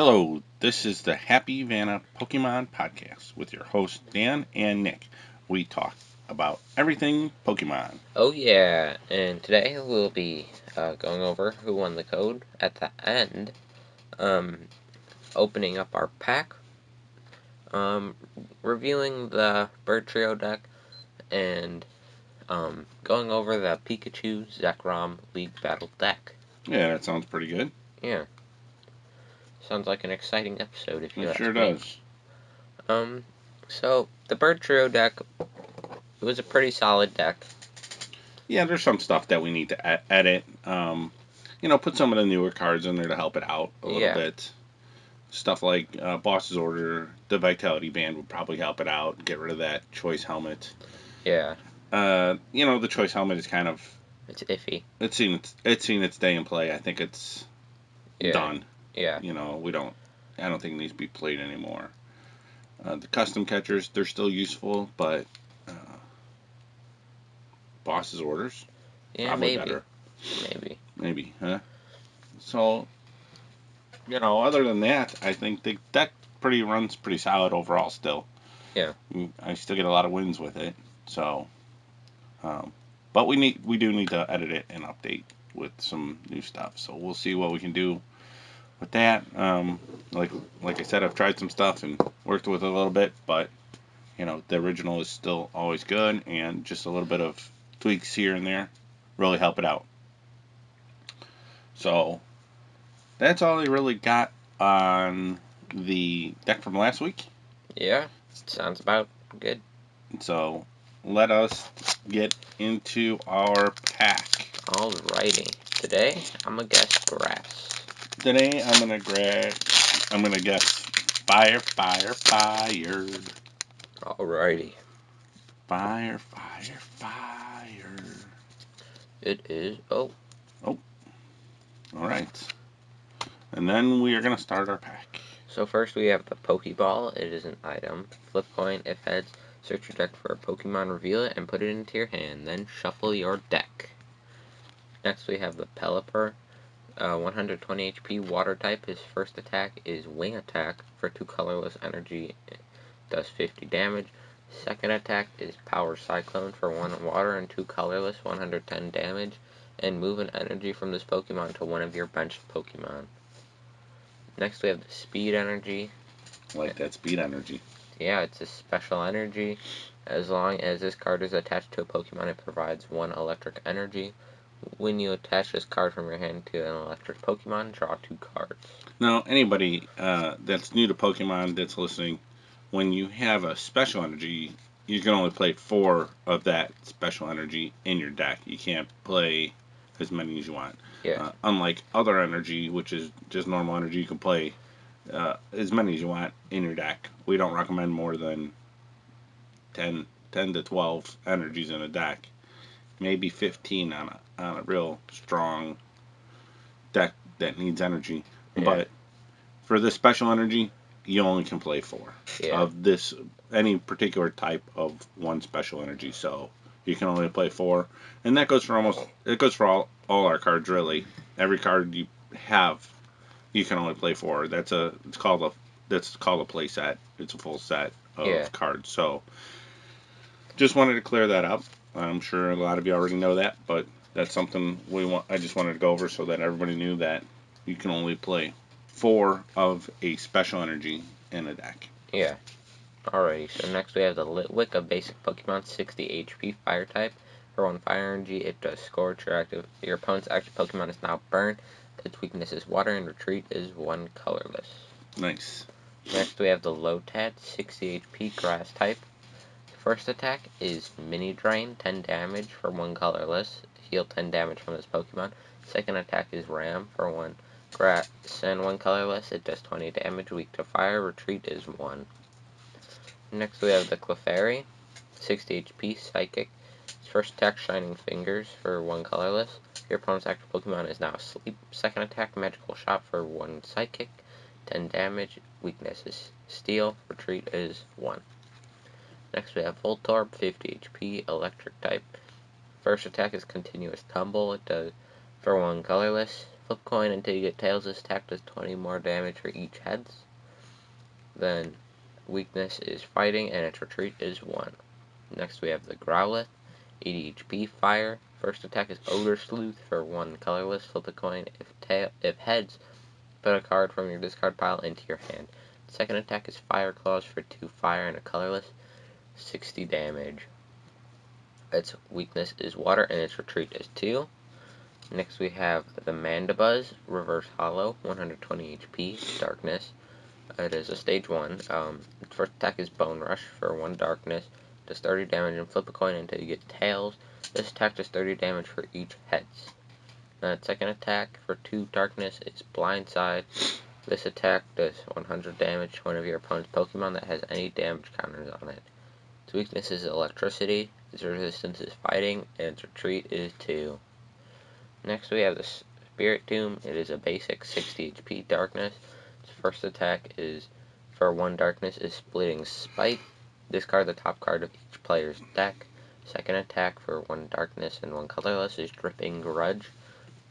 Hello, this is the Happy Vanas Pokemon podcast with your hosts Dan and Nick. We talk about everything Pokemon. Oh yeah, and today we'll be going over who won the code at the end, opening up our pack, reviewing the Bird Trio deck, and going over the Pikachu Zeckrom League Battle deck. Yeah, that sounds pretty good. Yeah. Sounds like an exciting episode if you ask me. It sure does. So the Bird Trio deck, it was a pretty solid deck. Yeah, there's some stuff that we need to edit. Put some of the newer cards in there to help it out a little bit. Stuff like Boss's Order, the Vitality Band would probably help it out. Get rid of that Choice Helmet. Yeah. The Choice Helmet is kind of... It's iffy. It's seen its day in play. I think it's done. Yeah. I don't think it needs to be played anymore. The custom catchers, they're still useful, but Boss's Orders, probably better. Maybe, huh? So, other than that, I think the deck runs pretty solid overall still. Yeah. I still get a lot of wins with it, so... but we do need to edit it and update with some new stuff, so we'll see what we can do with that. Like I said, I've tried some stuff and worked with it a little bit, but the original is still always good, and just a little bit of tweaks here and there really help it out. So that's all I really got on the deck from last week. Yeah, sounds about good. So let us get into our pack. Alrighty. Today I'm gonna guess grass. Today I'm gonna guess fire. Alrighty. Fire. It is. Oh. Alright. And then we are gonna start our pack. So first we have the Pokeball. It is an item. Flip coin. If heads, search your deck for a Pokemon, reveal it, and put it into your hand. Then shuffle your deck. Next we have the Pelipper. 120 HP, water type. His first attack is Wing Attack for 2 colorless energy. It does 50 damage. Second attack is Power Cyclone for 1 water and 2 colorless, 110 damage. And move an energy from this Pokemon to one of your benched Pokemon. Next we have the Speed Energy. I like that Speed Energy. Yeah, it's a special energy. As long as this card is attached to a Pokemon, it provides 1 electric energy. When you attach this card from your hand to an electric Pokemon, draw 2 cards. Now, anybody that's new to Pokemon that's listening, when you have a special energy, you can only play 4 of that special energy in your deck. You can't play as many as you want. Yeah. Unlike other energy, which is just normal energy, you can play as many as you want in your deck. We don't recommend more than 10 to 12 energies in a deck. Maybe 15 on a real strong deck that needs energy. Yeah. But for this special energy, you only can play 4 of any particular type of 1 special energy. So you can only play 4, and that goes for all our cards really. Every card you have, you can only play 4. That's called a play set. It's a full set of cards. So just wanted to clear that up. I'm sure a lot of you already know that, but that's something I just wanted to go over so that everybody knew that you can only play 4 of a special energy in a deck. Yeah. Alrighty, so next we have the Litwick, a basic Pokemon, 60 HP, fire type. For 1 fire energy, it does Scorch. Your opponent's active Pokemon is now burned. Its weakness is water, and retreat is 1 colorless. Nice. Next we have the Lotad, 60 HP, grass type. First attack is Mini Drain, 10 damage for 1 colorless. Heal 10 damage from this Pokemon. Second attack is Ram for 1 grass and 1 colorless. It does 20 damage, weak to fire. Retreat is 1. Next we have the Clefairy, 60 HP, psychic. Its first attack, Shining Fingers for 1 colorless. Your opponent's active Pokemon is now asleep. Second attack, Magical Shot for 1 psychic. 10 damage, weakness is steel. Retreat is 1. Next we have Voltorb, 50 HP, electric type. First attack is Continuous Tumble. It does for 1 colorless. Flip coin until you get tails. This attack does 20 more damage for each heads. Then weakness is fighting, and its retreat is 1. Next we have the Growlithe, 80 HP, fire. First attack is Odor Sleuth for 1 colorless. Flip a coin. If heads, put a card from your discard pile into your hand. Second attack is Fire Claws for 2 fire and a colorless, 60 damage. Its weakness is water, and its retreat is 2. Next we have the Mandibus, reverse hollow, 120 HP, darkness. It is a stage 1. Its first attack is Bone Rush for 1 darkness. Does 30 damage and flip a coin until you get tails. This attack does 30 damage for each heads. Its second attack for 2 darkness is Blindside. This attack does 100 damage to one of your opponent's Pokemon that has any damage counters on it. Its weakness is electricity. Its resistance is fighting, and its retreat is 2. Next we have the Spirit Tomb. It is a basic 60 HP darkness. Its first attack is for 1 darkness is Splitting Spite. Discard the top card of each player's deck. Second attack for 1 darkness and 1 colorless is Dripping Grudge.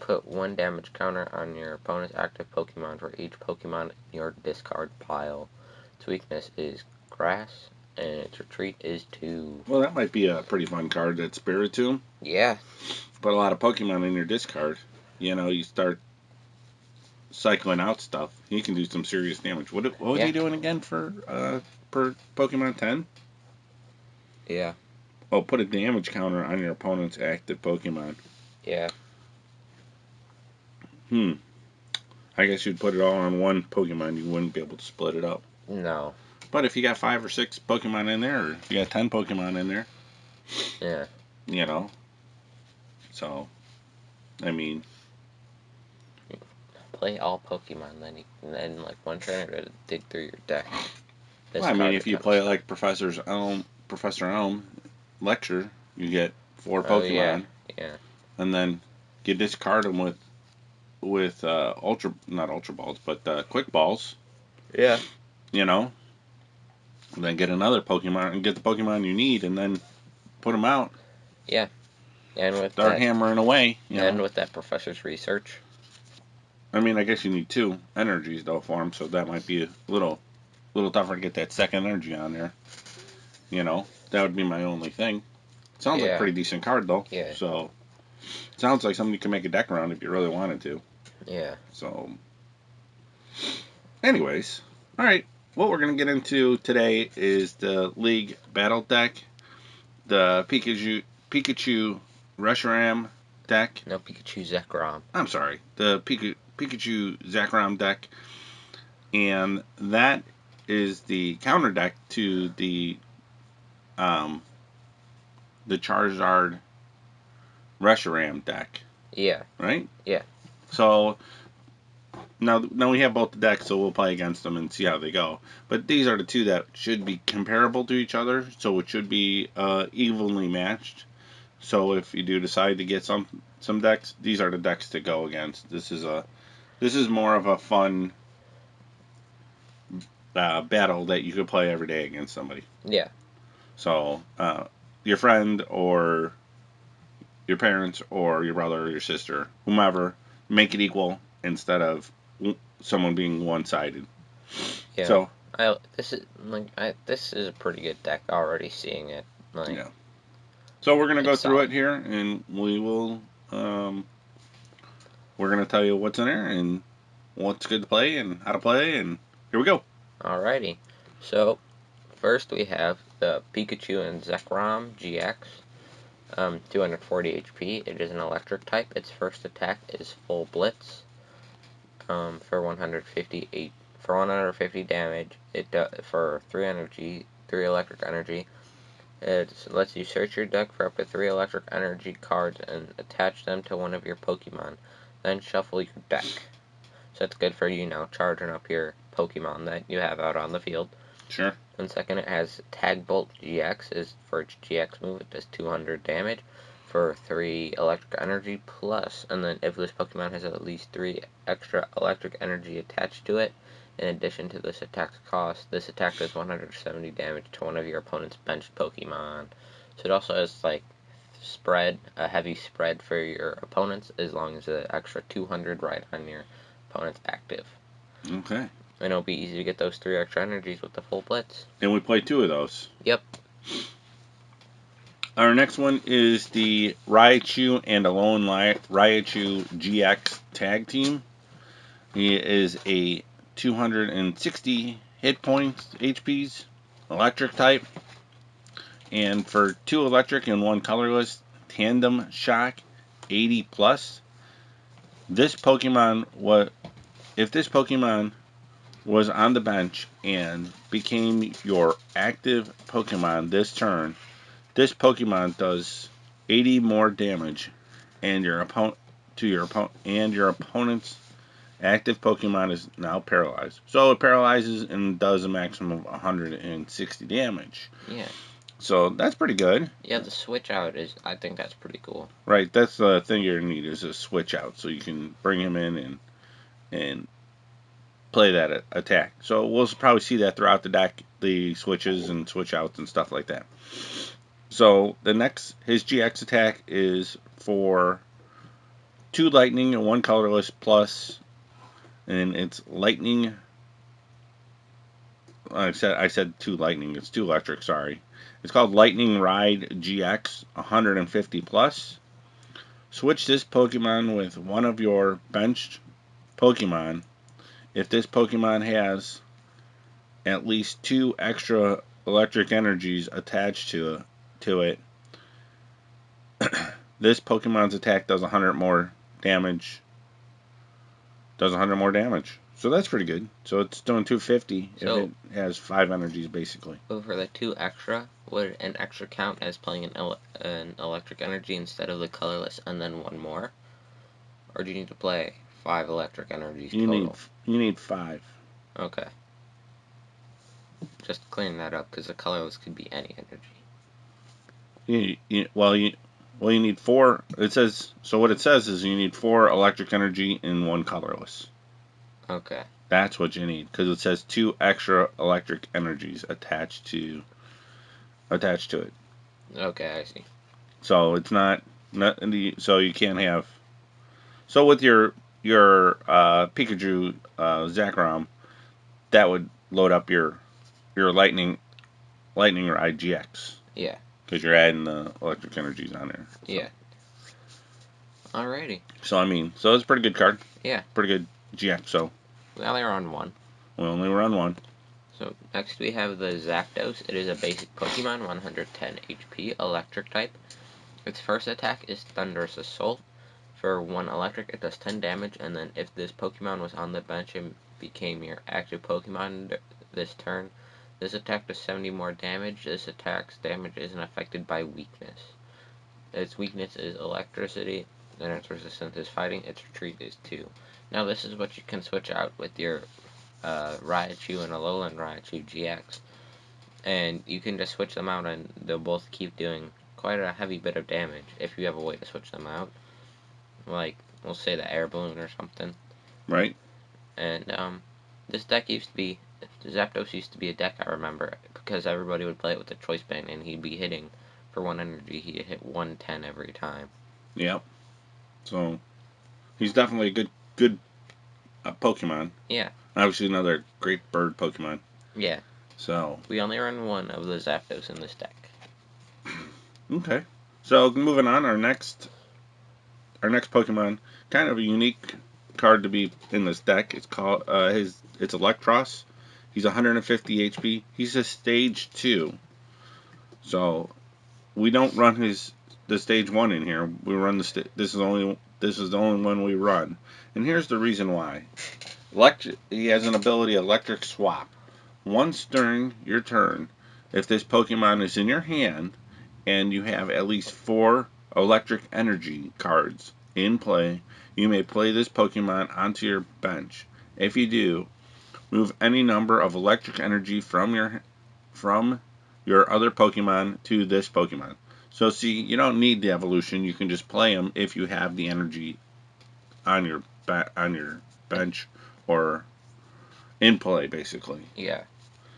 Put 1 damage counter on your opponent's active Pokemon for each Pokemon in your discard pile. Its weakness is grass, and its retreat is 2. Well, that might be a pretty fun card, that Spiritomb. Yeah. Put a lot of Pokemon in your discard. You know, you start cycling out stuff. You can do some serious damage. What was he doing again for per Pokemon 10? Yeah. Oh, put a damage counter on your opponent's active Pokemon. Yeah. I guess you'd put it all on 1 Pokemon. You wouldn't be able to split it up. No. But if you got 5 or 6 Pokemon in there, or if you got 10 Pokemon in there, yeah. You know. So, I mean, play all Pokemon, then like 1 turn to dig through your deck. Well, I mean, if you play it like Professor Elm Lecture, you get 4 Pokemon. Yeah. And then you discard them with not Ultra Balls, but Quick Balls. Yeah. You know. And then get another Pokemon and get the Pokemon you need, and then put them out. Yeah. And with start hammering away. With that Professor's Research. I mean, I guess you need 2 energies though for them, so that might be a little tougher to get that second energy on there. You know, that would be my only thing. Sounds like a pretty decent card though. Yeah. So, sounds like something you can make a deck around if you really wanted to. Yeah. So, anyways, all right. What we're gonna get into today is the League Battle deck, the Pikachu Reshiram deck. No, Pikachu Zeckrom. I'm sorry, the Pikachu Zekrom deck, and that is the counter deck to the Charizard Reshiram deck. Yeah. Right? Yeah. So now we have both the decks, so we'll play against them and see how they go. But these are the 2 that should be comparable to each other, so it should be evenly matched. So if you do decide to get some decks, these are the decks to go against. This is more of a fun battle that you could play every day against somebody. Yeah. So your friend or your parents or your brother or your sister, whomever, make it equal instead of someone being one-sided. Yeah. So this is a pretty good deck already. Seeing it. Yeah. So we're gonna go through it here, and we will. We're gonna tell you what's in there and what's good to play and how to play, and here we go. Alrighty. So first we have the Pikachu and Zekrom GX. 240 HP. It is an electric type. Its first attack is Full Blitz. For 150 damage. It for 3 electric energy. It lets you search your deck for up to 3 electric energy cards and attach them to one of your Pokemon. Then shuffle your deck. So it's good for, charging up your Pokemon that you have out on the field. Sure. And second, it has Tag Bolt GX. Is for its GX move. It does 200 damage for 3 electric energy plus. And then if this Pokemon has at least 3 extra electric energy attached to it, in addition to this attack's cost, this attack does 170 damage to one of your opponent's benched Pokemon. So it also has, spread, a heavy spread for your opponents, as long as the extra 200 right on your opponent's active. Okay. And it'll be easy to get those 3 extra energies with the full blitz. And we play 2 of those. Yep. Our next one is the Raichu and Alone Raichu GX tag team. He is a 260 hit points, HPs, electric type. And for 2 electric and 1 colorless, Tandem Shock 80 plus. This Pokemon if this Pokemon was on the bench and became your active Pokemon this turn, this Pokemon does 80 more damage, and your opponent's active Pokemon is now paralyzed. So it paralyzes and does a maximum of 160 damage. Yeah. So that's pretty good. Yeah, the switch out I think that's pretty cool. Right, that's the thing you're gonna need is a switch out, so you can bring him in and play that attack. So we'll probably see that throughout the deck, the switches and switch outs and stuff like that. So his GX attack is for 2 lightning and 1 colorless plus, and it's lightning. I said 2 lightning. It's 2 electric. Sorry. It's called Lightning Ride GX 150 plus. Switch this Pokemon with one of your benched Pokemon. If this Pokemon has at least 2 extra electric energies attached to it, this Pokemon's attack does 100 more damage. So that's pretty good. So it's doing 250 if it has 5 energies, basically. So for the 2 extra, would an extra count as playing an electric energy instead of the colorless and then 1 more? Or do you need to play 5 electric energies total? You need 5. Okay. Just clearing that up, because the colorless could be any energy. You need 4. What it says is you need 4 electric energy and 1 colorless. Okay. That's what you need, because it says 2 extra electric energies attached to it. Okay, I see. So it's not so you can't have. So with your Pikachu zeckrom, that would load up your lightning or IGX. Yeah. Because you're adding the electric energies on there. So. Yeah. Alrighty. So it's a pretty good card. Yeah. Pretty good GX. So. We only run 1. We only run 1. So next we have the Zapdos. It is a basic Pokemon, 110 HP, electric type. Its first attack is Thunderous Assault. For 1 electric, it does 10 damage, and then if this Pokemon was on the bench and became your active Pokemon this turn, this attack does 70 more damage. This attack's damage isn't affected by weakness. Its weakness is electricity, and its resistance is fighting. Its retreat is 2. Now this is what you can switch out with your Raichu and Alolan Raichu GX. And you can just switch them out and they'll both keep doing quite a heavy bit of damage if you have a way to switch them out. Like, we'll say the air balloon or something. Right. And this deck Zapdos used to be a deck, I remember, because everybody would play it with the choice band and he'd be hitting for 1 energy. He'd hit 110 every time. Yep. So, he's definitely a good Pokemon. Yeah. Obviously another great bird Pokemon. Yeah. So. We only run 1 of the Zapdos in this deck. Okay. So, moving on, our next Pokemon, kind of a unique card to be in this deck. It's called it's Electros. He's 150 HP. He's a stage 2. So we don't run the stage 1 in here. We run this is the only one we run. And here's the reason why. He has an ability Electric Swap. Once during your turn, if this Pokemon is in your hand and you have at least 4 electric energy cards in play, you may play this Pokemon onto your bench. If you do, move any number of electric energy from your other Pokemon to this Pokemon. So see, you don't need the evolution. You can just play them if you have the energy on your bench or in play, basically. Yeah.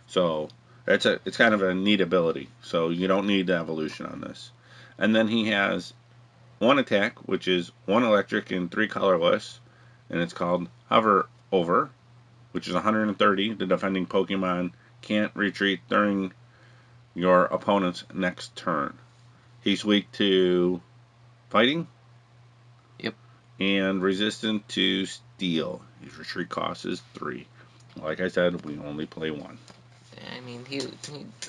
So it's kind of a neat ability. So you don't need the evolution on this. And then he has one attack, which is one electric and 3 colorless, and it's called Hover Over, which is 130. The defending Pokemon can't retreat during your opponent's next turn. He's weak to fighting. Yep. And resistant to steel. His retreat cost is 3. Like I said, we only play 1. I mean,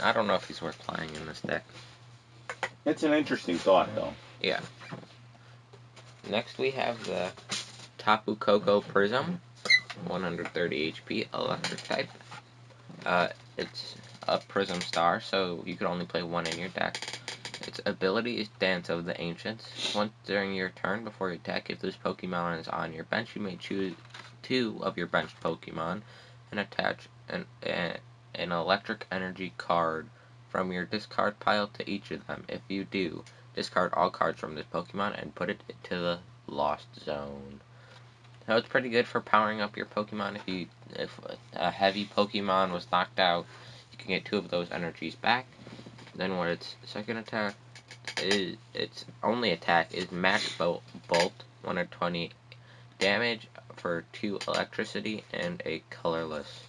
I don't know if he's worth playing in this deck. It's an interesting thought, though. Yeah. Next we have the Tapu Coco Prism, 130 HP, electric type. It's a Prism Star, so you can only play 1 in your deck. Its ability is Dance of the Ancients. Once during your turn, before you attack, if this Pokemon is on your bench, you may choose 2 of your benched Pokemon and attach an electric energy card from your discard pile to each of them. If you do, discard all cards from this Pokemon and put it into the Lost Zone. So it's pretty good for powering up your Pokemon. If a heavy Pokemon was knocked out, you can get 2 of those energies back. Then what its second attack is, its only attack is Max Bolt, 120 damage for 2 electricity and a colorless.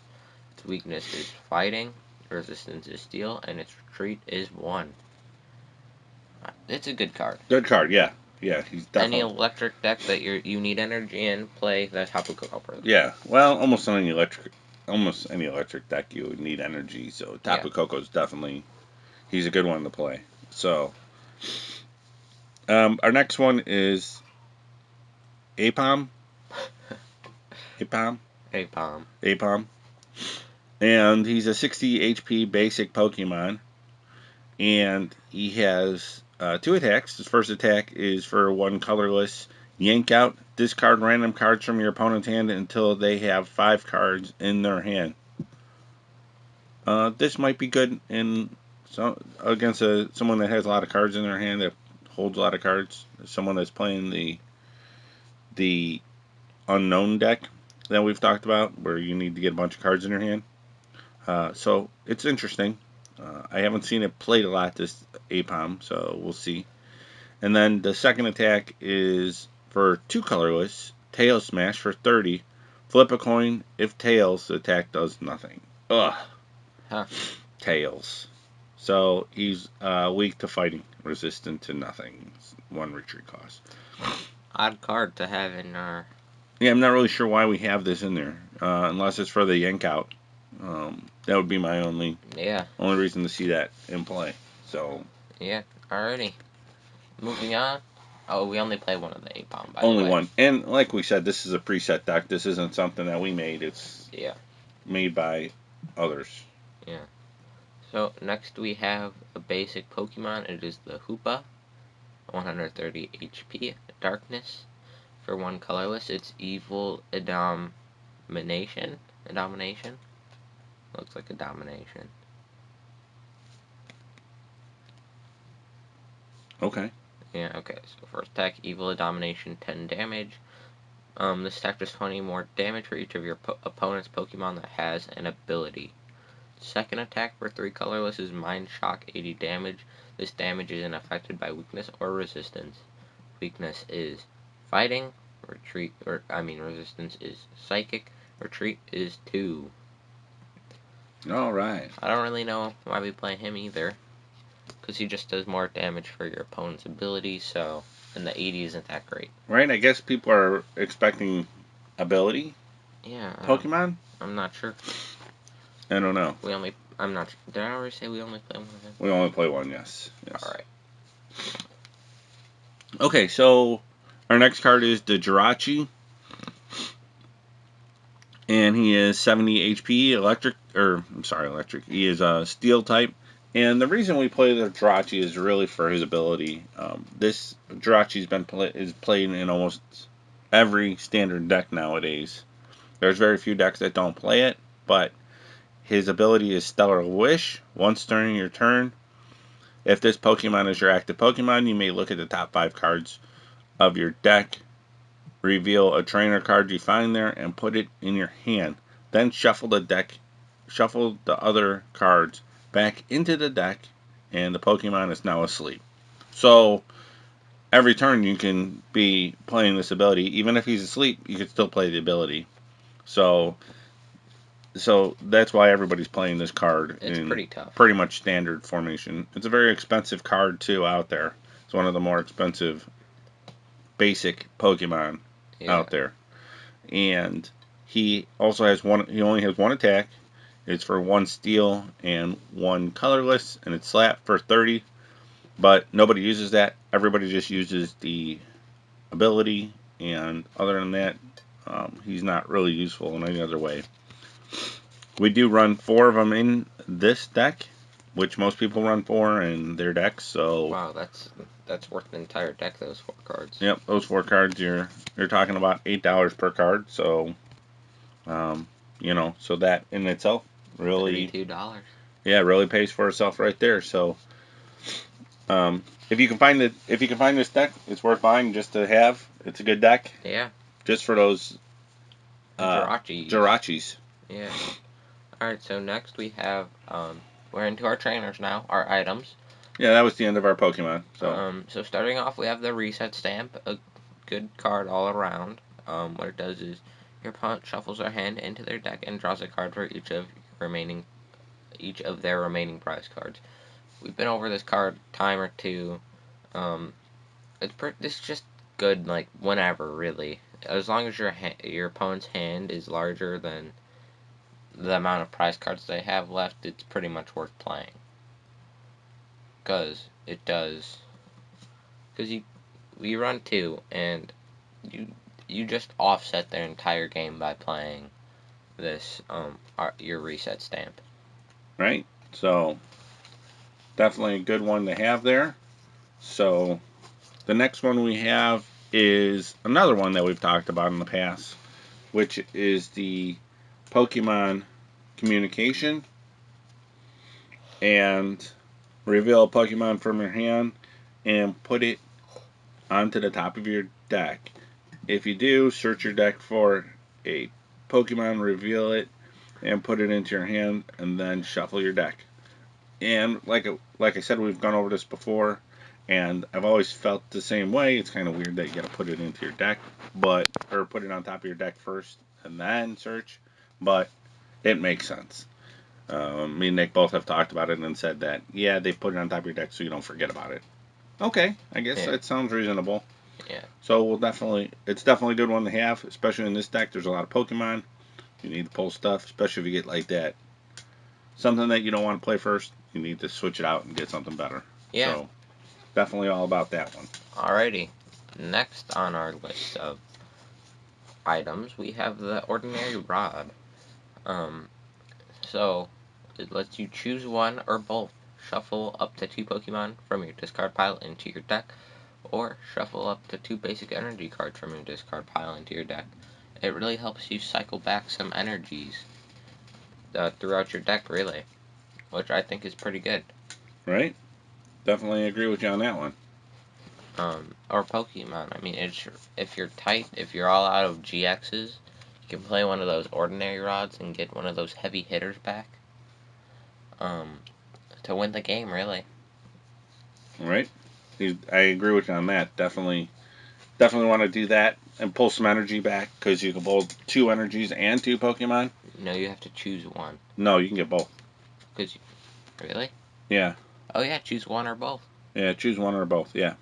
Its weakness is fighting, resistance is steel, and its retreat is 1. It's a good card. Good card, yeah. Yeah, he's definitely... Any electric deck that you need energy in, play the Tapu Coco Prism. Yeah, well, almost any electric deck you would need energy, so Tapu Coco's definitely... He's a good one to play. So, our next one is Apam. Apam. And he's a 60 HP basic Pokemon. And he has 2 attacks. His first attack is for 1 colorless. Yank out, discard random cards from your opponent's hand until they have 5 cards in their hand. This might be good in... So against someone that has a lot of cards in their hand, that holds a lot of cards, someone that's playing the unknown deck that we've talked about, where you need to get a bunch of cards in your hand. So it's interesting. I haven't seen it played a lot, this Apam, so we'll see. And then the second attack is for 2 colorless, Tail Smash for 30. Flip a coin. If Tails, the attack does nothing. Ugh. Huh. Tails. So he's weak to fighting, resistant to nothing. 1 retreat cost. Odd card to have in our... Yeah, I'm not really sure why we have this in there, unless it's for the yank out. That would be my only reason to see that in play. So yeah, alrighty. Moving on. Oh, we only play 1 of the Apam, by only the way. 1. And like we said, this is a preset deck. This isn't something that we made. It's made by others. Yeah. So next we have a basic Pokemon. It is the Hoopa, 130 HP, Darkness, for 1 colorless. It's Evil Domination. Looks like a Domination. Okay. Yeah, okay. So first attack, Evil Domination, 10 damage. This attack does 20 more damage for each of your opponent's Pokemon that has an ability. Second attack for 3 colorless is Mind Shock, 80 damage. This damage isn't affected by weakness or resistance. Weakness is fighting, resistance is psychic, retreat is 2. Alright. I don't really know why we play him either, because he just does more damage for your opponent's ability, and the 80 isn't that great. Right, I guess people are expecting ability? Yeah. Pokemon? I'm not sure. I don't know. I'm not sure. Did I already say we only play 1 of them? We only play 1, yes. Alright. Okay, so our next card is the Jirachi. And he is 70 HP, electric. He is a steel type. And the reason we play the Jirachi is really for his ability. This Jirachi's is played in almost every standard deck nowadays. There's very few decks that don't play it, but his ability is Stellar Wish. Once during your turn, if this Pokemon is your active Pokemon, you may look at the top 5 cards of your deck, reveal a trainer card you find there, and put it in your hand. Then shuffle the other cards back into the deck, and the Pokemon is now asleep. So every turn you can be playing this ability. Even if he's asleep, you can still play the ability. So that's why everybody's playing this card It's in pretty tough. pretty much standard formation. It's a very expensive card too out there. It's one of the more expensive basic Pokemon out there. And he also has one. He only has one attack. It's for 1 steel and 1 colorless, and it's slap for 30. But nobody uses that. Everybody just uses the ability, and other than that, he's not really useful in any other way. We do run 4 of them in this deck, which most people run 4 in their decks. So wow, that's worth an entire deck. Those 4 cards. Yep, those 4 cards you're talking about $8 per card. So so that in itself really $32. Yeah, really pays for itself right there. So if you can find this deck, it's worth buying just to have. It's a good deck. Yeah. Just for those Jirachis. Yeah. Alright, so next we have, we're into our trainers now, our items. Yeah, that was the end of our Pokemon. So starting off, we have the Reset Stamp, a good card all around. What it does is, your opponent shuffles their hand into their deck and draws a card for each of their remaining prize cards. We've been over this card a time or two. It's just good, like, whenever, really. As long as your opponent's hand is larger than the amount of prize cards they have left, it's pretty much worth playing. Because you run 2, and you just offset their entire game by playing this, your Reset Stamp. Right? So, definitely a good one to have there. So, the next one we have is another one that we've talked about in the past, which is the Pokemon Communication. And reveal a Pokemon from your hand and put it onto the top of your deck. If you do, search your deck for a Pokemon, reveal it, and put it into your hand, and then shuffle your deck. And like I said, we've gone over this before, and I've always felt the same way. It's kind of weird that you got to put it into your deck, or put it on top of your deck first and then search, but it makes sense. Me and Nick both have talked about it and said that, yeah, they put it on top of your deck so you don't forget about it. Okay, I guess that sounds reasonable. Yeah. So it's definitely a good one to have, especially in this deck. There's a lot of Pokemon. You need to pull stuff, especially if you get like that. Something that you don't want to play first, you need to switch it out and get something better. Yeah. So, definitely all about that one. Alrighty. Next on our list of items, we have the Ordinary Rod. So, it lets you choose one or both. Shuffle up to 2 Pokemon from your discard pile into your deck, or shuffle up to 2 basic energy cards from your discard pile into your deck. It really helps you cycle back some energies throughout your deck, really, which I think is pretty good. Right? Definitely agree with you on that one. Or Pokemon. I mean, if you're tight, if you're all out of GXs, you can play one of those Ordinary Rods and get one of those heavy hitters back. To win the game, really. Right? I agree with you on that. Definitely want to do that and pull some energy back, because you can pull 2 energies and 2 Pokemon. No, you have to choose one. No, you can get both. Really? Yeah. Oh yeah, choose one or both. Yeah, choose one or both. Yeah.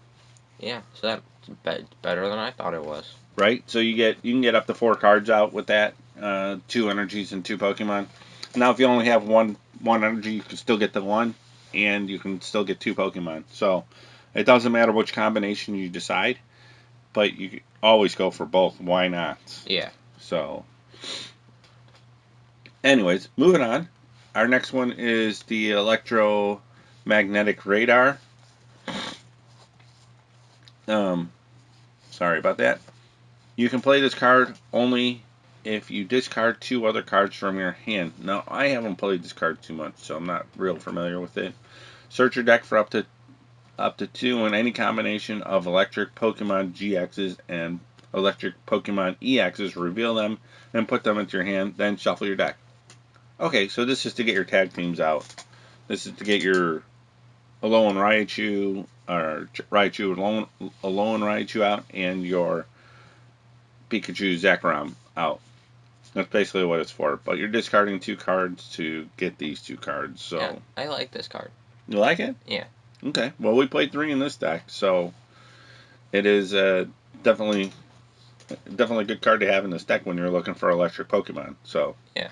Yeah, so that's better than I thought it was. Right? So you can get up to 4 cards out with that, 2 energies and 2 Pokemon. Now, if you only have one energy, you can still get the 1, and you can still get 2 Pokemon. So it doesn't matter which combination you decide, but you can always go for both. Why not? Yeah. So, anyways, moving on. Our next one is the Electromagnetic Radar. Sorry about that. You can play this card only if you discard 2 other cards from your hand. Now, I haven't played this card too much, so I'm not real familiar with it. Search your deck for up to 2 in any combination of electric Pokemon GXs and electric Pokemon EXs. Reveal them and put them into your hand, then shuffle your deck. Okay, so this is to get your tag teams out. This is to get your Alolan Raichu, or Raichu, a lone Raichu out, and your Pikachu Zekrom out. That's basically what it's for. But you're discarding 2 cards to get these 2 cards. So Yeah, I like this card. You like it? Yeah. Okay. Well, we played 3 in this deck, so it is definitely a good card to have in this deck when you're looking for electric Pokemon. So yeah.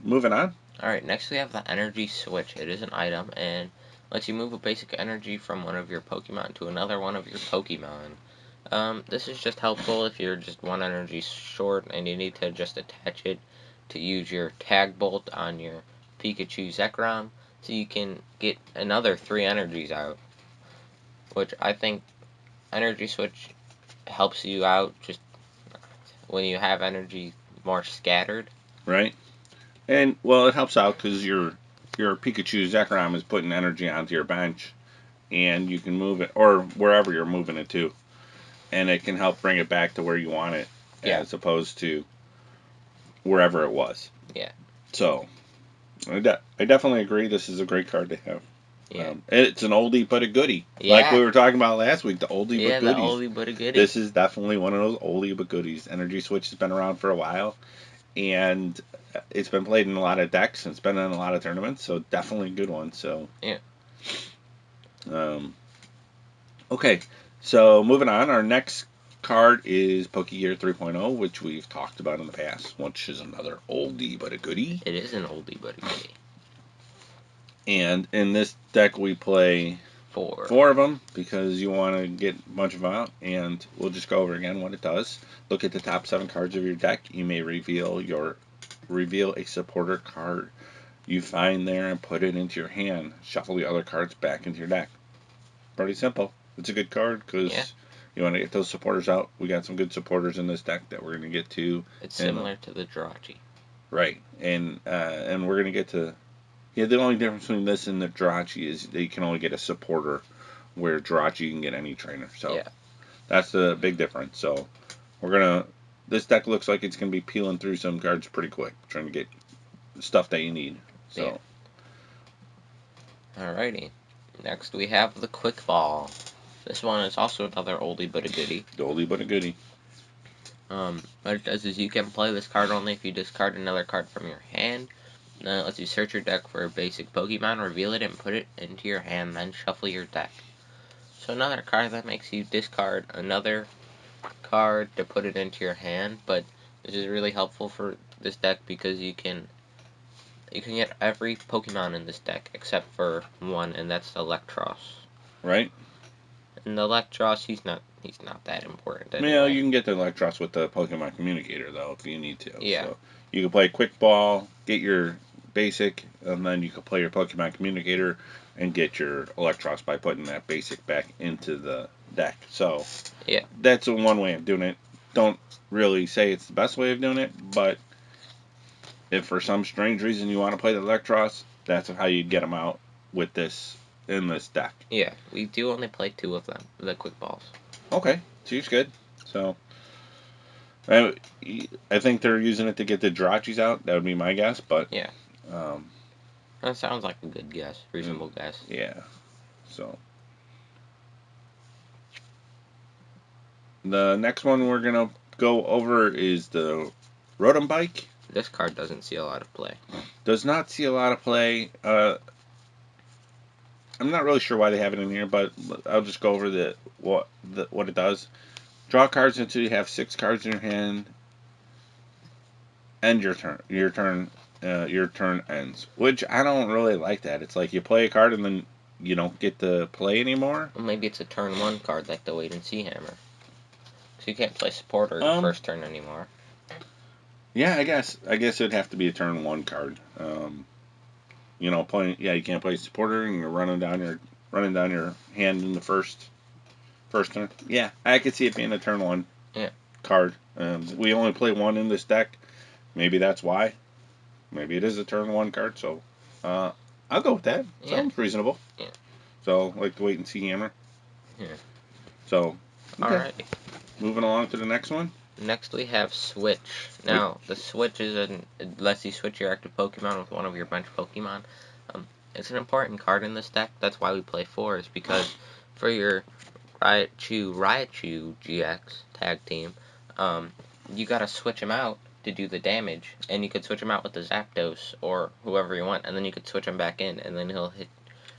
Moving on. All right. Next we have the Energy Switch. It is an item and lets you move a basic energy from one of your Pokemon to another one of your Pokemon. This is just helpful if you're just 1 energy short and you need to just attach it to use your Tag Bolt on your Pikachu Zekrom, so you can get another 3 energies out. Which I think Energy Switch helps you out just when you have energy more scattered. Right. And, well, it helps out because your Pikachu Zekrom is putting energy onto your bench, and you can move it, or wherever you're moving it to, and it can help bring it back to where you want it, as opposed to wherever it was. Yeah. So, I definitely agree this is a great card to have. Yeah. It's an oldie but a goodie. Yeah. Like we were talking about last week, the oldie but goodies. Yeah, the oldie but a goodie. This is definitely one of those oldie but goodies. Energy Switch has been around for a while, and it's been played in a lot of decks, and it's been in a lot of tournaments, so definitely a good one. So yeah. Okay, so moving on, our next card is Pokegear 3.0, which we've talked about in the past, which is another oldie but a goodie. It is an oldie but a goodie. And in this deck we play 4 of them because you want to get a bunch of them out, and we'll just go over again what it does. Look at the top 7 cards of your deck. You may reveal a supporter card you find there and put it into your hand. Shuffle the other cards back into your deck. Pretty simple. It's a good card because you want to get those supporters out. We got some good supporters in this deck that we're going to get to. It's similar to the Jirachi. Right, and we're going to get to. Yeah, the only difference between this and the Jirachi is that you can only get a supporter, where Jirachi you can get any trainer. So that's the big difference. So this deck looks like it's gonna be peeling through some cards pretty quick, trying to get stuff that you need. So. Alrighty. Next we have the Quick Ball. This one is also another oldie but a goodie. The oldie but a goodie. What it does is you can play this card only if you discard another card from your hand. Then it lets you search your deck for a basic Pokemon, reveal it, and put it into your hand, then shuffle your deck. So another card that makes you discard another card to put it into your hand, but this is really helpful for this deck because you can get every Pokemon in this deck except for one, and that's the Electros. Right. And the Electros, he's not that important anyway. Yeah, you can get the Electros with the Pokemon Communicator though if you need to. Yeah. So you can play Quick Ball, get your basic, and then you can play your Pokemon Communicator and get your Electros by putting that basic back into the deck. So that's one way of doing it. Don't really say it's the best way of doing it, but if for some strange reason you want to play the Electros, that's how you get them out with this in this deck. Yeah, we do only play 2 of them, the Quick Balls. Okay, 2's good. So I think they're using it to get the Jirachis out. That would be my guess, but yeah. That sounds like a good guess. Reasonable guess. Yeah. So the next one we're going to go over is the Rotom Bike. This card doesn't see a lot of play. Does not see a lot of play. I'm not really sure why they have it in here, but I'll just go over what it does. Draw cards until you have 6 cards in your hand. End your turn. Your turn ends. Which I don't really like that. It's like you play a card and then you don't get to play anymore. Well, maybe it's a turn 1 card like the Wait and See Hammer. So you can't play Supporter the first turn anymore. Yeah, I guess it'd have to be a turn 1 card. You can't play Supporter and you're running down your hand in the first turn. Yeah, I could see it being a turn 1 card. We only play 1 in this deck. Maybe that's why. Maybe it is a turn 1 card, so I'll go with that. Sounds reasonable. Yeah. So, like the Wait and See Hammer. Yeah. So, okay. Alright. Moving along to the next one. Next we have Switch. Now, the Switch it lets you switch your active Pokemon with one of your bench Pokemon. it's an important card in this deck. That's why we play 4, is because for your Raichu GX tag team, you gotta switch him out to do the damage, and you could switch him out with the Zapdos or whoever you want, and then you could switch him back in, and then he'll hit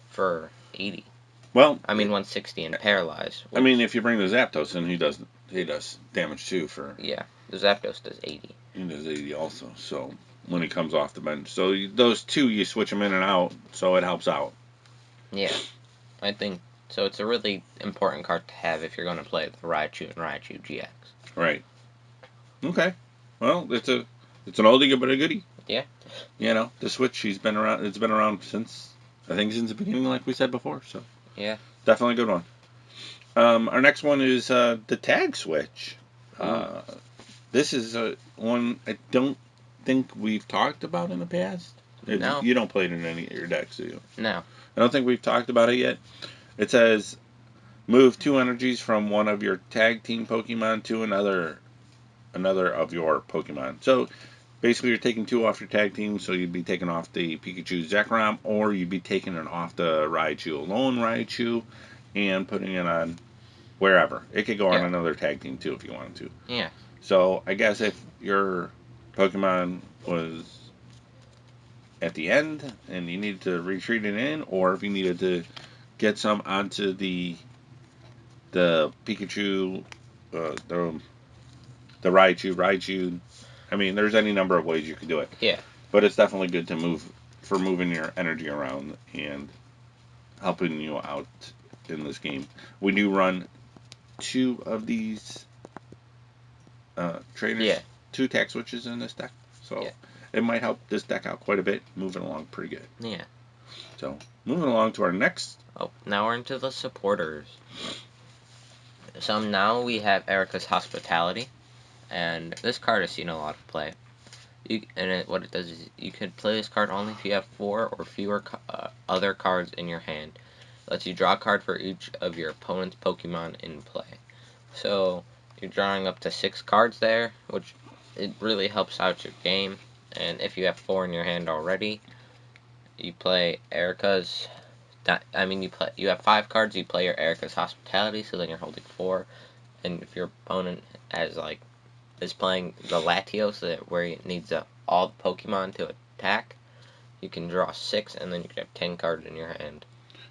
for 80. Well, 160 and paralyze. I mean, if you bring the Zapdos in, he does damage too. Yeah, the Zapdos does 80. He does 80 also. So when he comes off the bench, so those two you switch them in and out, so it helps out. Yeah, I think so. It's a really important card to have if you're going to play the Raichu and Raichu GX. Right. Okay. Well, it's an oldie but a goodie. Yeah. You know, the Switch, it's been around since the beginning, like we said before. So yeah, definitely a good one. Our next one is the Tag Switch. This is one I don't think we've talked about in the past. No. You don't play it in any of your decks, do you? No. I don't think we've talked about it yet. It says, move 2 energies from one of your tag team Pokemon to another of your Pokemon. So, basically you're taking 2 off your tag team, so you'd be taking off the Pikachu Zekrom, or you'd be taking it off the Raichu, and putting it on wherever. It could go on another tag team, too, if you wanted to. Yeah. So, I guess if your Pokemon was at the end and you needed to retreat it in, or if you needed to get some onto the Pikachu, the Raichu. I mean, there's any number of ways you could do it. Yeah. But it's definitely good to moving your energy around and helping you out in this game. We do run 2 of these trainers. Yeah. 2 tag switches in this deck. So it might help this deck out quite a bit, moving along pretty good. Yeah. So, moving along to our next. Oh, now we're into the supporters. So now we have Erikas Hospitality, and this card has seen a lot of play. What it does is you can play this card only if you have 4 or fewer other cards in your hand. It lets you draw a card for each of your opponent's Pokemon in play. So you're drawing up to 6 cards there, which it really helps out your game. And if you have 4 in your hand already, you play Erikas. You have 5 cards. You play your Erikas Hospitality, so then you're holding 4. And if your opponent is playing the Latios, where it needs all the Pokemon to attack, you can draw 6, and then you can have 10 cards in your hand.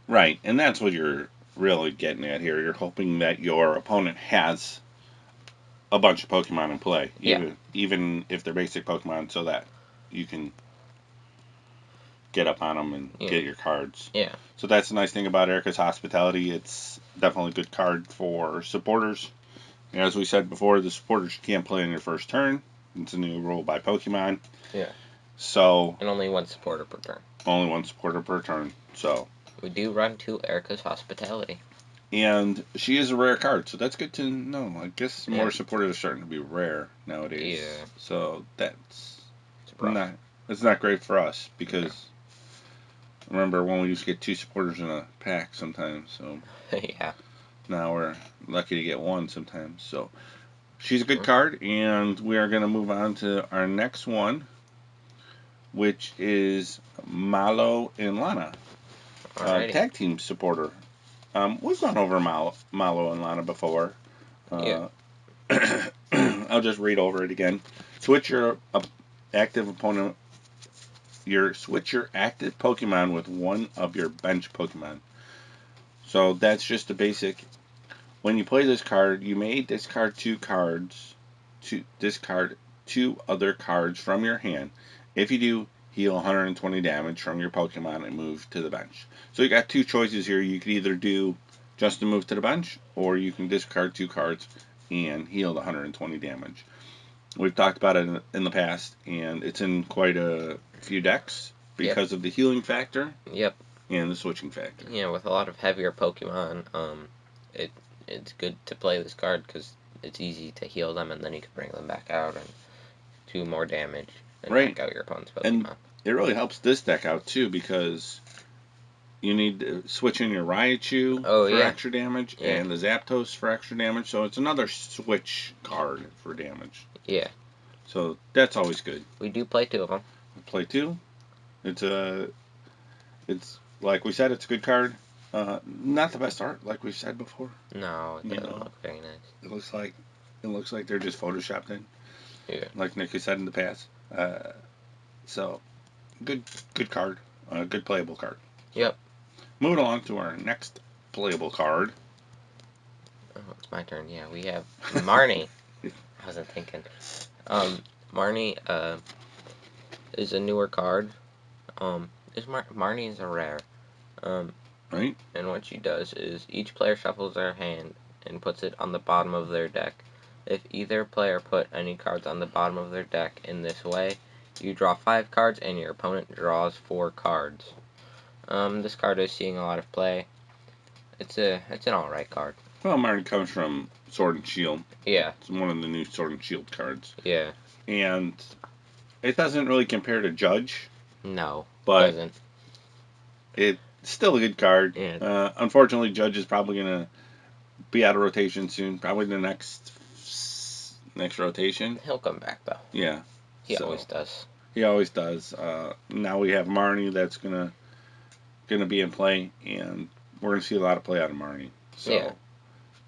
Right, and that's what you're really getting at here. You're hoping that your opponent has a bunch of Pokemon in play, even if they're basic Pokemon, so that you can get up on them and get your cards. Yeah. So that's the nice thing about Erikas Hospitality. It's definitely a good card for supporters. And as we said before, the supporters you can't play on your first turn. It's a new rule by Pokemon. Yeah. So. And only 1 supporter per turn. Only 1 supporter per turn. So. We do run 2 Erikas Hospitality. And she is a rare card, so that's good to know. I guess more supporters are starting to be rare nowadays. Yeah. So that's not great for us, because remember when we used to get 2 supporters in a pack sometimes. So yeah. Now we're lucky to get 1 sometimes. So she's a good card, and we are going to move on to our next one, which is Milo and Lana, tag team supporter. We've gone over Milo and Lana before. I'll just read over it again. Switch your active Pokemon with one of your bench Pokemon. So that's just the basic. When you play this card, you may discard 2 cards to discard 2 other cards from your hand. If you do, heal 120 damage from your Pokemon and move to the bench. So you got 2 choices here. You could either do just to move to the bench, or you can discard 2 cards and heal the 120 damage. We've talked about it in the past, and it's in quite a few decks because of the healing factor. Yep. And the switching factor. Yeah, with a lot of heavier Pokemon, it's good to play this card because it's easy to heal them, and then you can bring them back out and do more damage and knock out your opponent's Pokemon. And it really helps this deck out too, because you need to switch in your Raichu for extra damage and the Zapdos for extra damage, so it's another switch card for damage. Yeah. So that's always good. We do play 2 of them. We play 2. It's It's like we said, it's a good card. Not the best art, like we've said before. No, it You doesn't know, look very nice. it looks like they're just photoshopped in. Yeah. Like Nick has said in the past. So good card. Good playable card. So, Yep. moving along to our next playable card. Oh, it's my turn. Yeah, we have Marnie. I wasn't thinking. Marnie is a newer card. Marnie is a rare. Right? And what she does is each player shuffles their hand and puts it on the bottom of their deck. If either player put any cards on the bottom of their deck in this way, you draw 5 cards and your opponent draws 4 cards. This card is seeing a lot of play. It's an alright card. Well, Marnie comes from Sword and Shield. Yeah. It's one of the new Sword and Shield cards. Yeah. And it doesn't really compare to Judge. No, but doesn't. It's still a good card. Yeah. Unfortunately, Judge is probably going to be out of rotation soon. Probably the next rotation. He'll come back, though. Yeah. He always does. He always does. Now we have Marnie that's gonna be in play, and we're gonna see a lot of play out of Marnie. So yeah.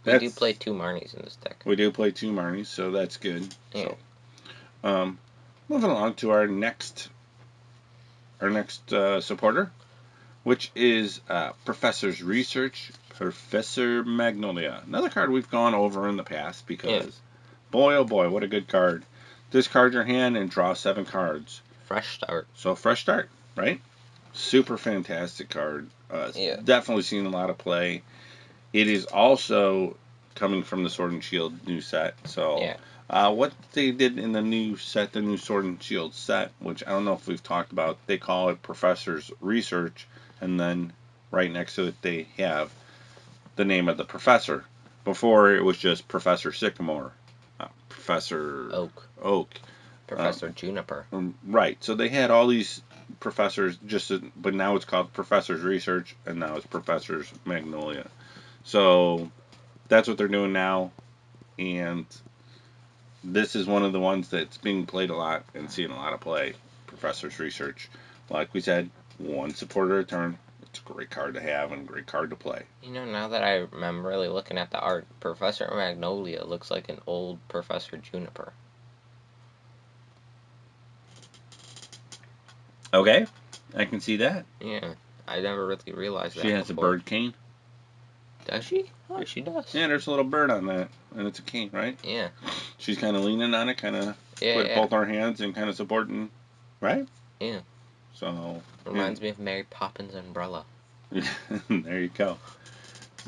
We do play 2 Marnies in this deck. We do play 2 Marnies, so that's good. Yeah. So, moving along to our next supporter, which is Professor's Research, Professor Magnolia. Another card we've gone over in the past because, boy oh boy, what a good card. Discard your hand and draw 7 cards. Fresh start. So fresh start, right? Super fantastic card. Definitely seen a lot of play. It is also coming from the Sword and Shield new set. So what they did in the new set, the new Sword and Shield set, which I don't know if we've talked about, they call it Professor's Research, and then right next to it they have the name of the professor. Before it was just Professor Sycamore, Professor Oak, Professor Juniper. Right. So they had all these professors, but now it's called Professor's Research, and now it's Professor's Magnolia. So that's what they're doing now, and this is one of the ones that's being played a lot and seeing a lot of play. Professor's Research. Like we said, 1 supporter a turn. It's a great card to have and a great card to play. You know, now that I'm really looking at the art, Professor Magnolia looks like an old Professor Juniper. Okay, I can see that. Yeah, I never really realized that. She has before. a bird cane. Does she? Oh, she does. Yeah, there's a little bird on that, and it's a cane, right? Yeah. She's kind of leaning on it, kind of putting both our hands and kind of supporting, right? Yeah. So reminds me of Mary Poppins' umbrella. There you go.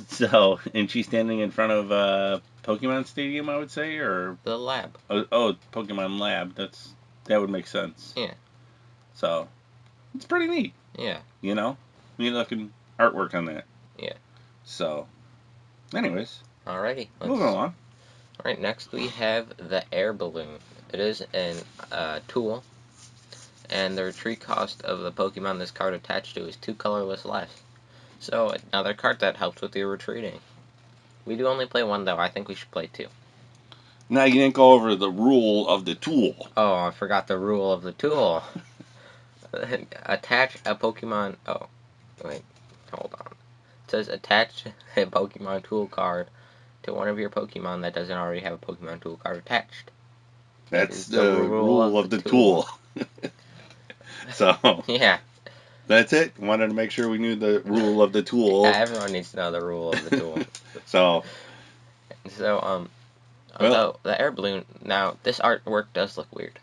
So, and she's standing in front of Pokemon Stadium, I would say, or the lab. Oh, Pokemon Lab. That would make sense. Yeah. So, it's pretty neat. Yeah. You know, neat looking artwork on that. Yeah. So, anyways. Alrighty. Moving along. Alright, next we have the air balloon. It is a tool, and the retreat cost of the Pokemon this card attached to is 2 colorless less. So, another card that helps with your retreating. We do only play 1, though. I think we should play 2. Now, you didn't go over the rule of the tool. Oh, I forgot the rule of the tool. Attach a Pokemon... Oh, wait. Hold on. It says attach a Pokemon tool card to one of your Pokemon that doesn't already have a Pokemon tool card attached. That's the rule of the tool. So... Yeah. That's it. Wanted to make sure we knew the rule of the tool. Yeah, everyone needs to know the rule of the tool. So, although the air balloon, now this artwork does look weird.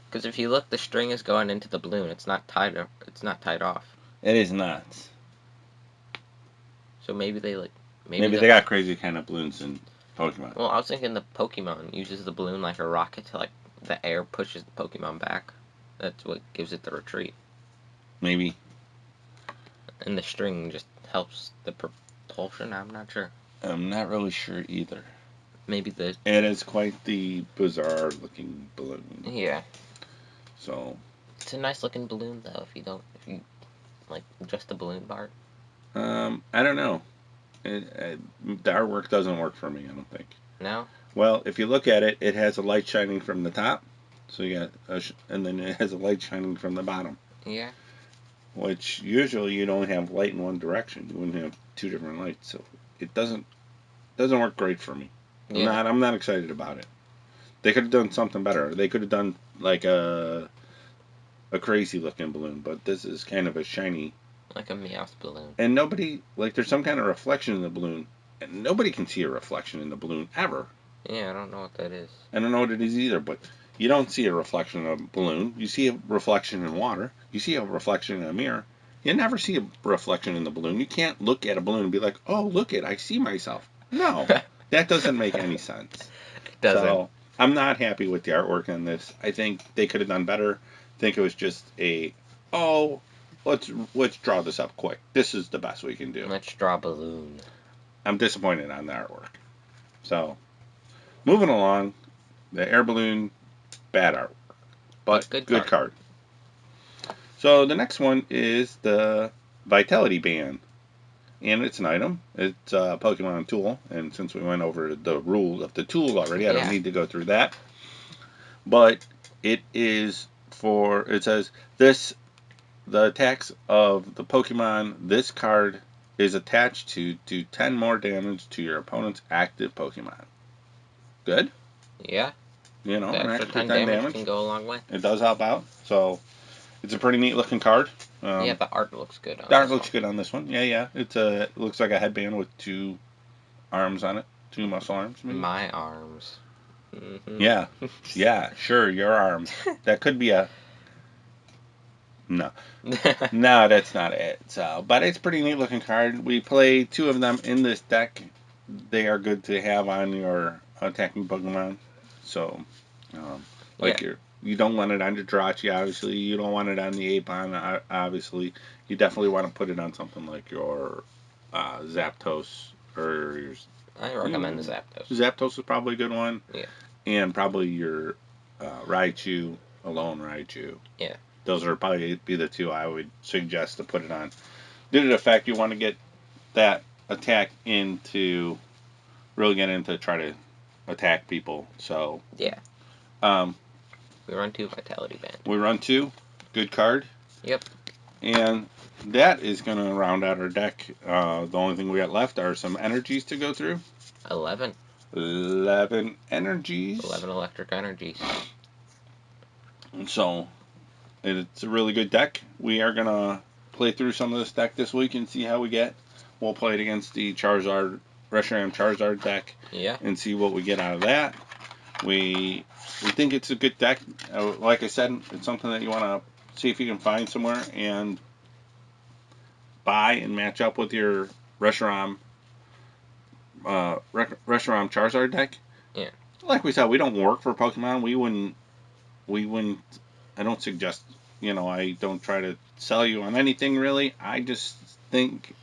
Because if you look, the string is going into the balloon. It's not tied. It's not tied off. It is not. So maybe they Maybe they got crazy kind of balloons in Pokemon. Well, I was thinking the Pokemon uses the balloon like a rocket to the air pushes the Pokemon back. That's what gives it the retreat. Maybe. And the string just helps the propulsion. I'm not sure. I'm not really sure either. Maybe It is quite the bizarre looking balloon. Yeah. So. It's a nice looking balloon though. If you like just the balloon part. I don't know. The artwork doesn't work for me. I don't think. No. Well, if you look at it, it has a light shining from the top. So you got, and then it has a light shining from the bottom. Yeah. which usually you'd only have light in one direction. You wouldn't have two different lights, so it doesn't work great for me. Yeah. I'm not excited about it. They could have done something better. They could have done like a crazy looking balloon, but this is kind of a shiny. Like a Meowth balloon. And nobody, like, there's some kind of reflection in the balloon, and nobody can see a reflection in the balloon ever. Yeah, I don't know what that is. I don't know what it is either, but you don't see a reflection in a balloon. You see a reflection in water. You see a reflection in a mirror. You never see a reflection in the balloon. You can't look at a balloon and be like, oh, look it, I see myself. No, that doesn't make any sense. It doesn't. So I'm not happy with the artwork on this. I think they could have done better. I think it was just let's draw this up quick. This is the best we can do. Let's draw a balloon. I'm disappointed on the artwork. So, moving along, the air balloon, bad artwork, but good card. So the next one is the Vitality Band, and it's an item. It's a Pokemon tool, and since we went over the rules of the tool already, I don't need to go through that. But it is it says the attacks of the Pokemon this card is attached to do 10 more damage to your opponent's active Pokemon. Good? Yeah. You know, the extra 10 damage can go a long way. It does help out. So, it's a pretty neat looking card. Yeah, the art looks good on this one. The art looks good on this one. Yeah. It looks like a headband with 2 arms on it. 2 muscle arms, maybe? My arms. Mm-hmm. Yeah, sure, your arms. That could be a... No. No, that's not it. So, but it's a pretty neat looking card. We play 2 of them in this deck. They are good to have on your attacking Pokemon. So, you don't want it on your Jirachi, obviously. You don't want it on the Apam, obviously. You definitely want to put it on something like your Zapdos or your... I recommend the Zapdos. Zapdos is probably a good one. Yeah. And probably your Raichu, alone Raichu. Yeah. Those are probably be the 2 I would suggest to put it on. Due to the fact you want to get that attack into, really get into try to attack people. So yeah. We run 2 Vitality Band. We run 2. Good card. Yep. And that is going to round out our deck. The only thing we got left are some energies to go through. 11 energies. 11 electric energies. So, it's a really good deck. We are going to play through some of this deck this week and see how we get. We'll play it against the Charizard, Reshiram Charizard deck. Yeah. And see what we get out of that. We think it's a good deck. Like I said, it's something that you want to see if you can find somewhere and buy and match up with your Reshiram Charizard deck. Yeah. Like we said, we don't work for Pokemon. We wouldn't. I don't suggest. I don't try to sell you on anything really. I just think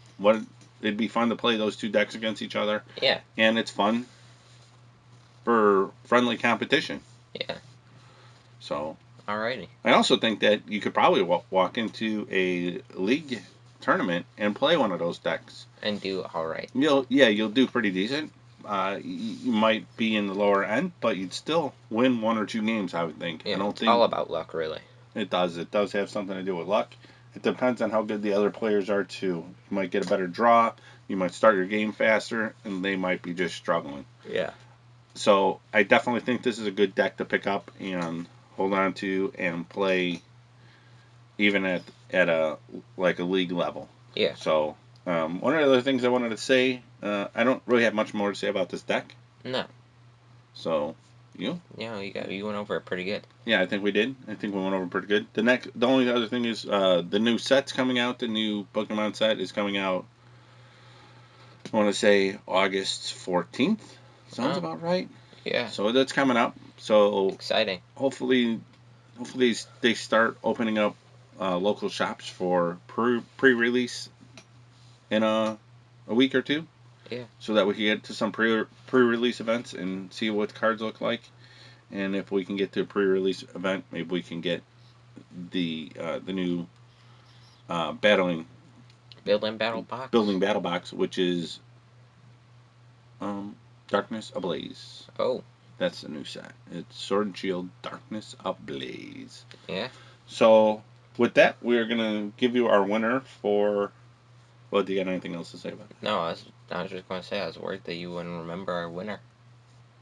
it'd be fun to play those 2 decks against each other. Yeah. And it's fun for friendly competition. Yeah. So. Alrighty. I also think that you could probably walk into a league tournament and play one of those decks and do all right. You'll do pretty decent. You might be in the lower end, but you'd still win 1 or 2 games, I would think. Yeah, it's all about luck, really. It does. It does have something to do with luck. It depends on how good the other players are, too. You might get a better draw. You might start your game faster, and they might be just struggling. Yeah. So I definitely think this is a good deck to pick up and hold on to and play even at a league level. Yeah. So one of the other things I wanted to say, I don't really have much more to say about this deck. No. So you? Yeah, you went over it pretty good. Yeah, I think we did. I think we went over it pretty good. The only other thing is the new set's coming out. The new Pokemon set is coming out. I want to say August 14th. Sounds about right. Yeah. So that's coming up. So exciting. Hopefully they start opening up local shops for pre-release in a week or 2. Yeah. So that we can get to some pre-release events and see what cards look like. And if we can get to a pre-release event, maybe we can get the new building battle box, which is Darkness Ablaze. Oh. That's the new set. It's Sword and Shield Darkness Ablaze. Yeah. So with that, we're gonna give you our winner for. Well, do you got anything else to say about it? No, I was just going to say, I was worried that you wouldn't remember our winner.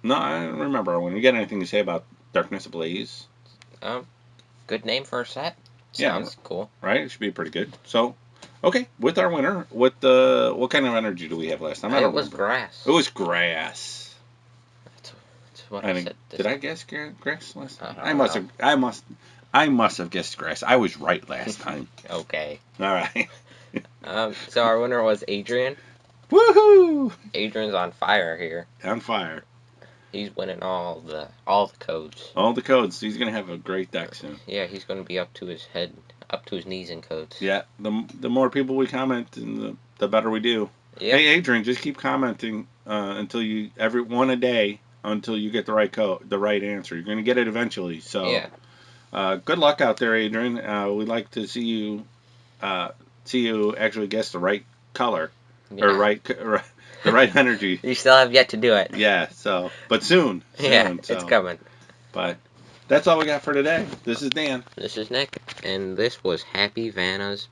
No, I don't remember our winner. You got anything to say about Darkness Ablaze? Good name for a set. Yeah. Sounds cool. Right? It should be pretty good. So, okay, with our winner, what kind of energy do we have last time? I don't It was remember. grass. It was grass. That's what I said. Did I guess grass last time? I I must have guessed grass. I was right last time. Okay. All right. So our winner was Adrian. Woohoo! Adrian's on fire here. On fire. He's winning all the codes. All the codes. He's gonna have a great deck soon. Yeah, he's going to be up to his knees in codes. Yeah. The more people we comment, and the better we do. Yeah. Hey, Adrian, just keep commenting until you every one a day until you get the right code, the right answer. You're gonna get it eventually. So. Yeah. Good luck out there, Adrian. We'd like to see you actually guess the right color or the right energy. You still have yet to do it. Yeah. So, but soon. Yeah, So. it's coming. But that's all we got for today. This is Dan. This is Nick, and this was Happy Vanas